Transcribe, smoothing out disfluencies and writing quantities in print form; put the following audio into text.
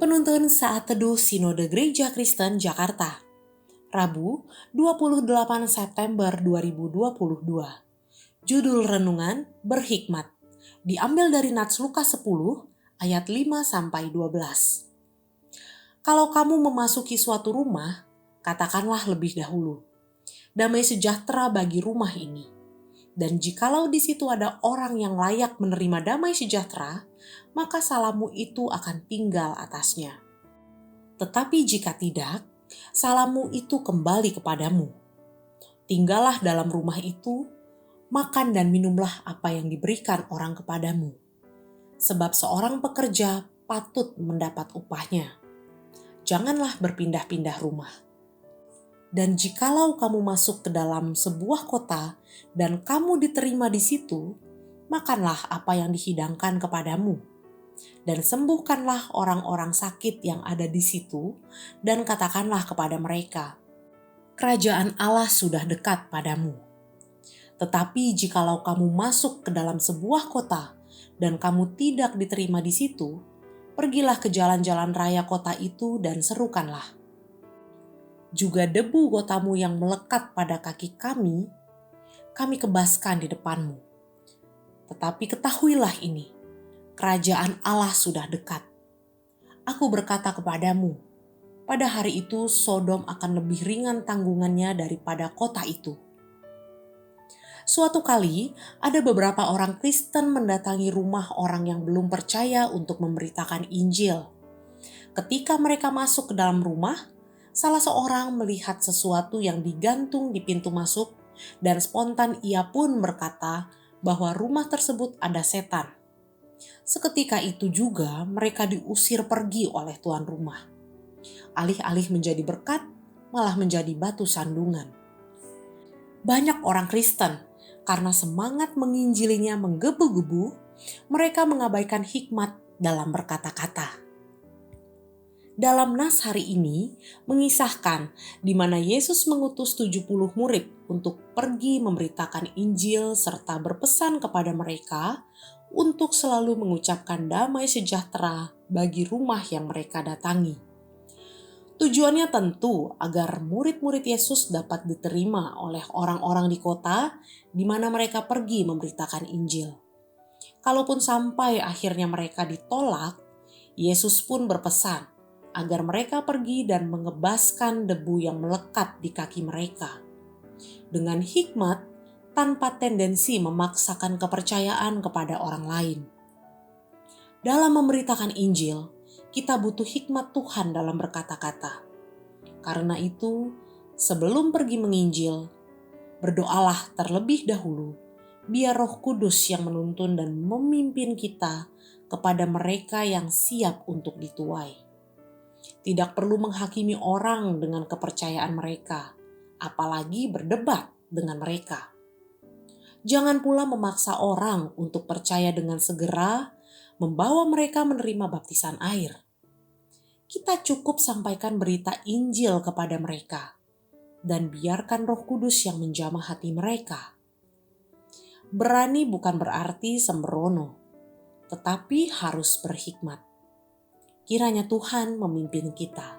Penuntun Saat Teduh Sinode Gereja Kristen Jakarta, Rabu 28 September 2022. Judul renungan Berhikmat, diambil dari Nats Lukas 10 ayat 5-12. Kalau kamu memasuki suatu rumah, katakanlah lebih dahulu, damai sejahtera bagi rumah ini. Dan jikalau di situ ada orang yang layak menerima damai sejahtera, maka salammu itu akan tinggal atasnya. Tetapi jika tidak, salammu itu kembali kepadamu. Tinggallah dalam rumah itu, makan dan minumlah apa yang diberikan orang kepadamu. Sebab seorang pekerja patut mendapat upahnya. Janganlah berpindah-pindah rumah. Dan jikalau kamu masuk ke dalam sebuah kota dan kamu diterima di situ, makanlah apa yang dihidangkan kepadamu. Dan sembuhkanlah orang-orang sakit yang ada di situ, dan katakanlah kepada mereka, kerajaan Allah sudah dekat padamu. Tetapi jikalau kamu masuk ke dalam sebuah kota dan kamu tidak diterima di situ, pergilah ke jalan-jalan raya kota itu dan serukanlah. Juga debu kotamu yang melekat pada kaki kami kebaskan di depanmu. Tetapi ketahuilah ini, kerajaan Allah sudah dekat. Aku berkata kepadamu, pada hari itu Sodom akan lebih ringan tanggungannya daripada kota itu. Suatu kali, ada beberapa orang Kristen mendatangi rumah orang yang belum percaya untuk memberitakan Injil. Ketika mereka masuk ke dalam rumah, salah seorang melihat sesuatu yang digantung di pintu masuk dan spontan ia pun berkata bahwa rumah tersebut ada setan. Seketika itu juga mereka diusir pergi oleh tuan rumah. Alih-alih menjadi berkat, malah menjadi batu sandungan. Banyak orang Kristen, karena semangat menginjilinya menggebu-gebu, mereka mengabaikan hikmat dalam berkata-kata. Dalam nas hari ini mengisahkan di mana Yesus mengutus 70 murid untuk pergi memberitakan Injil serta berpesan kepada mereka untuk selalu mengucapkan damai sejahtera bagi rumah yang mereka datangi. Tujuannya tentu agar murid-murid Yesus dapat diterima oleh orang-orang di kota di mana mereka pergi memberitakan Injil. Kalaupun sampai akhirnya mereka ditolak, Yesus pun berpesan agar mereka pergi dan mengebaskan debu yang melekat di kaki mereka. Dengan hikmat, tanpa tendensi memaksakan kepercayaan kepada orang lain. Dalam memberitakan Injil, kita butuh hikmat Tuhan dalam berkata-kata. Karena itu, sebelum pergi menginjil, berdoalah terlebih dahulu, biar Roh Kudus yang menuntun dan memimpin kita kepada mereka yang siap untuk dituai. Tidak perlu menghakimi orang dengan kepercayaan mereka, apalagi berdebat dengan mereka. Jangan pula memaksa orang untuk percaya dengan segera, membawa mereka menerima baptisan air. Kita cukup sampaikan berita Injil kepada mereka, dan biarkan Roh Kudus yang menjamah hati mereka. Berani bukan berarti sembrono, tetapi harus berhikmat. Kiranya Tuhan memimpin kita.